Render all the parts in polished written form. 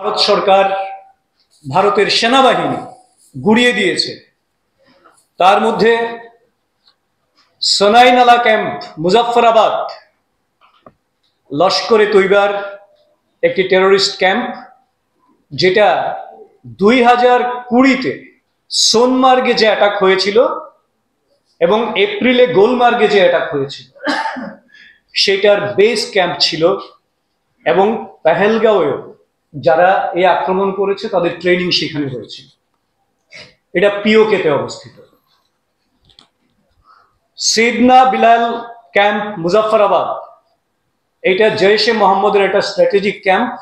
ভারত সরকার ভারতের সেনাবাহিনী গুড়িয়ে দিয়েছে। তার মধ্যে সোনাই নালা ক্যাম্প, মুজাফফরাবাদ, লস্করে তৈবার একটি টেরোরিস্ট ক্যাম্প, যেটা 2020-তে সোনমার্গে যে অ্যাটাক হয়েছিল এবং এপ্রিলে গোলমার্গে যে অ্যাটাক হয়েছিল সেটার বেস ক্যাম্প ছিল। এবং পেহেলগাঁওয়েও যারা এই আক্রমণ করেছে তাদের ট্রেনিং সেখানে হয়েছিল। এটা পিওকেতে অবস্থিত। সিদনা বিলাল ক্যাম্প, মুজাফফরাবাদ, এটা জৈশে মোহাম্মদের একটা স্ট্র্যাটেজিক ক্যাম্প।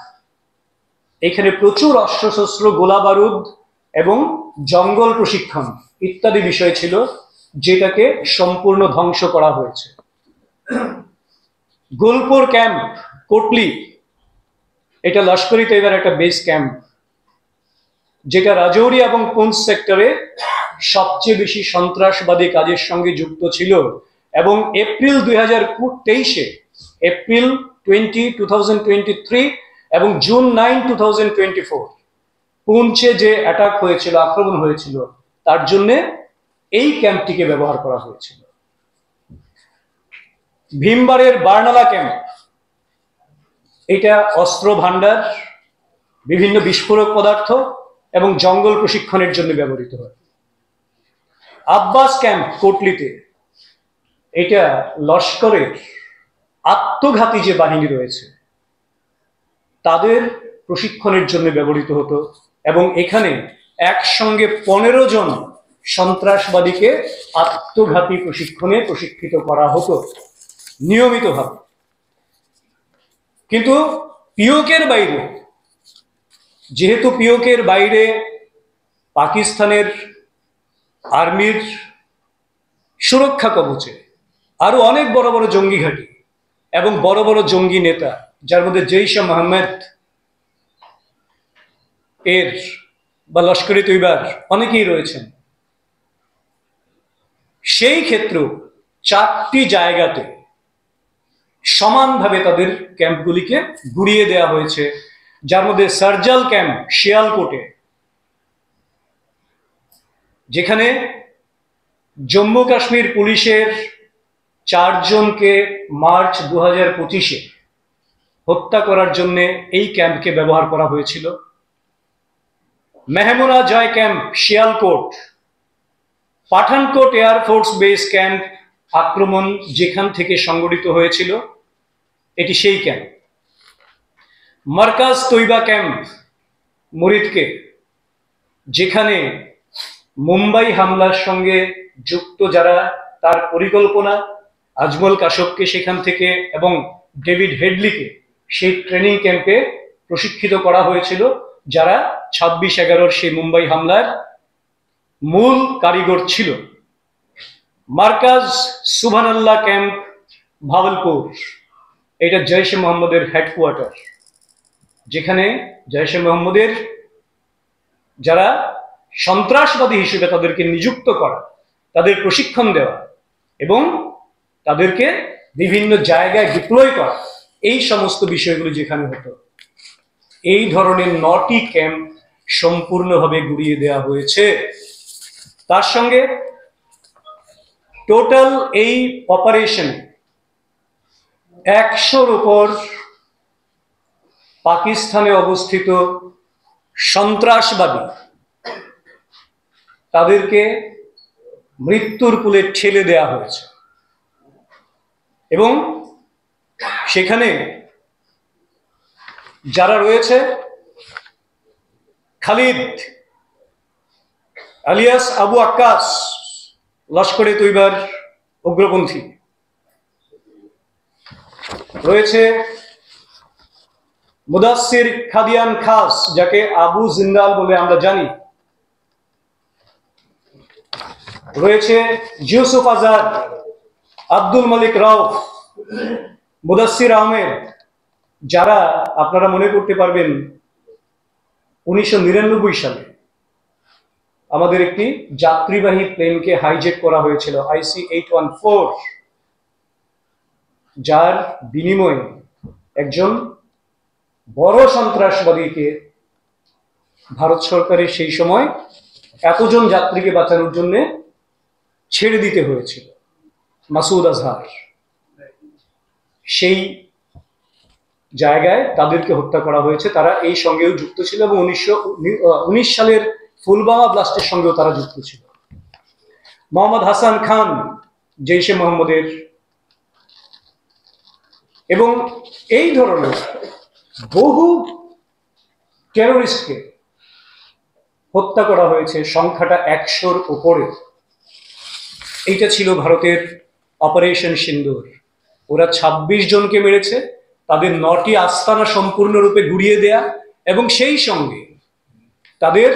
এখানে প্রচুর অস্ত্রশস্ত্র, গোলা বারুদ এবং জঙ্গল প্রশিক্ষণ ইত্যাদি বিষয় ছিল, যেটাকে সম্পূর্ণ ধ্বংস করা হয়েছে। গুলপুর ক্যাম্প, কোটলি, এটা লস্করি তৈবার একটা বেস ক্যাম্প, যেটা রাজৌরি এবং পুঞ্চ সেক্টরে সবচেয়ে বেশি সন্ত্রাসবাদী কাজের সঙ্গে যুক্ত ছিল। এবং এপ্রিল 2023-এ, এপ্রিল 2023 এবং জুন 9, 2024 পুঞ্চে যে অ্যাটাক হয়েছিল, আক্রমণ হয়েছিল, তার জন্য এই ক্যাম্পটিকে ব্যবহার করা হয়েছিল। ভীমবারের বার্নালা ক্যাম্প, এটা অস্ত্র ভান্ডার, বিভিন্ন বিস্ফোরক পদার্থ এবং জঙ্গল প্রশিক্ষণের জন্য ব্যবহৃত হয়। আব্বাস ক্যাম্প, কোটলিতে, এটা লস্করের আত্মঘাতী যে বাহিনী রয়েছে তাদের প্রশিক্ষণের জন্য ব্যবহৃত হতো। এবং এখানে একসঙ্গে 15 জন সন্ত্রাসবাদীকে আত্মঘাতী প্রশিক্ষণে প্রশিক্ষিত করা হতো নিয়মিতভাবে। কিন্তু পিওকের বাইরে, যেহেতু পিওকের বাইরে পাকিস্তানের আর্মির সুরক্ষা কবচে আরো অনেক বড় বড় জঙ্গি ঘাঁটি এবং বড় বড় জঙ্গি নেতা, যার মধ্যে জৈশে মোহাম্মদ এর বা লস্করে তৈবার অনেকেই রয়েছেন, সেই ক্ষেত্রেও 4টি জায়গাতে সমানভাবে তাদের ক্যাম্পগুলিকে গুড়িয়ে দেওয়া হয়েছে। যার মধ্যে সার্জাল ক্যাম্প, শিয়ালকোটে, যেখানে জম্মু কাশ্মীর পুলিশের 4 জনকে মার্চ 2025-এ হত্যা করার জন্য এই ক্যাম্পকে ব্যবহার করা হয়েছিল। মেহমুনা জয় camp, Sialkot, Pathankot air force base camp আক্রমণ যেখান থেকে সংগঠিত হয়েছিল, এটি সেই ক্যাম্প। মার্কাজ তৈবা ক্যাম্প, মুরিদকে, যেখানে মুম্বাই হামলার সঙ্গে যুক্ত যারা, তার পরিকল্পনা, আজমল কাশবকে সেখান থেকে এবং ডেভিড হেডলিকে সেই ট্রেনিং ক্যাম্পে প্রশিক্ষিত করা হয়েছিল, যারা 26/11 সেই মুম্বাই হামলার মূল কারিগর ছিল। মার্কাজ সুবহানাল্লাহ ক্যাম্প, ভাওয়ালপুর, এটা জৈশে মোহাম্মদের হেডকোয়ার্টার, যেখানে জৈশে মোহাম্মদের যারা সন্ত্রাসবাদী হিসেবে তাদেরকে নিযুক্ত করা, তাদের প্রশিক্ষণ দেওয়া এবং তাদেরকে বিভিন্ন জায়গায় ডিপ্লয় করা, এই সমস্ত বিষয়গুলো যেখানে হতো। এই ধরনের 9টি ক্যাম্প সম্পূর্ণভাবে গুড়িয়ে দেওয়া হয়েছে। তার সঙ্গে টোটাল এই অপারেশন 100-র উপর পাকিস্তানে অবস্থিত সন্ত্রাসবাদী, তাদেরকে মৃত্যুর কোলে ঠেলে দেওয়া হয়েছে। এবং সেখানে যারা রয়েছে, খালিদ আলিয়াস আবু আক্কাস, লস্করে তৈবার উগ্রপন্থী রয়েছে। মুদাসসির খাদিয়ান খাস, যাকে আবু জিন্দাল বলে আমরা জানি, রয়েছে ইউসুফ আজাদ, আব্দুল মালিক রাউফ, মুদাসসির আহমেদ, যারা আপনারা মনে করতে পারবেন 1999 সালে আমাদের একটি যাত্রীবাহী প্লেনকে হাইজ্যাক করা হয়েছিল, IC-814, যার বিনিময়ে একজন বড় সন্ত্রাসবাদীকে ভারত সরকারের সেই সময় এতজন যাত্রীকে বাঁচানোর জন্য ছেড়ে দিতে হয়েছিল। মাসুদ আজহার সেই জায়গায় তাদেরকে হত্যা করা হয়েছে, তারা এই সঙ্গেও যুক্ত ছিল এবং 1919 সালের পুলওয়ামা ব্লাস্টের সঙ্গেও তারা যুক্ত ছিল। মোহাম্মদ হাসান খান জৈশে মোহাম্মদের, এবং এই ধরনের বহু টেরোরিস্টকে হত্যা করা হয়েছে, সংখ্যাটা 100-র উপরে। এইটা ছিল ভারতের অপারেশন সিন্দুর। ওরা 26 জনকে মেরেছে, তাদের 9টি আস্তানা সম্পূর্ণরূপে গুড়িয়ে দেয়া এবং সেই সঙ্গে তাদের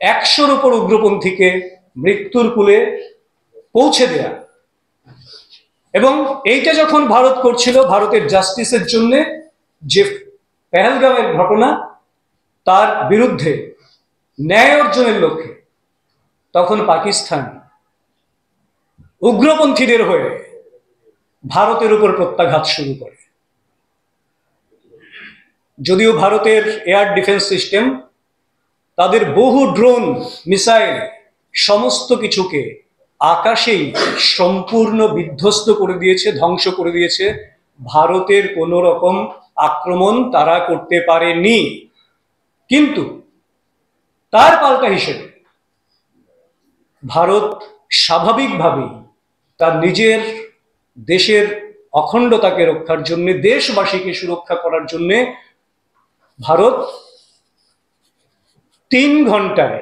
100-র উপর উগ্রপন্থীকে মৃত্যুর কূলে পৌঁছে দেয়া। এবং এইটা যখন ভারত করছিল ভারতের জাস্টিসের জন্য, যে পেহেলগামের ঘটনা তার বিরুদ্ধে ন্যায় অর্জনের লক্ষ্যে, তখন পাকিস্তান উগ্রপন্থীদের হয়ে ভারতের উপর প্রত্যাঘাত শুরু করে। যদিও ভারতের এয়ার ডিফেন্স সিস্টেম তাদের বহু ড্রোন, মিসাইল, সমস্ত কিছুকে আকাশেই সম্পূর্ণ বিধ্বস্ত করে দিয়েছে, ধ্বংস করে দিয়েছে, ভারতের কোনো রকম আক্রমণ তারা করতে পারেনি। কিন্তু তার পাল্টা হিসেবে ভারত স্বাভাবিকভাবেই তার নিজের দেশের অখণ্ডতাকে রক্ষার জন্য, দেশবাসীকে সুরক্ষা করার জন্য ভারত 3 ঘন্টায়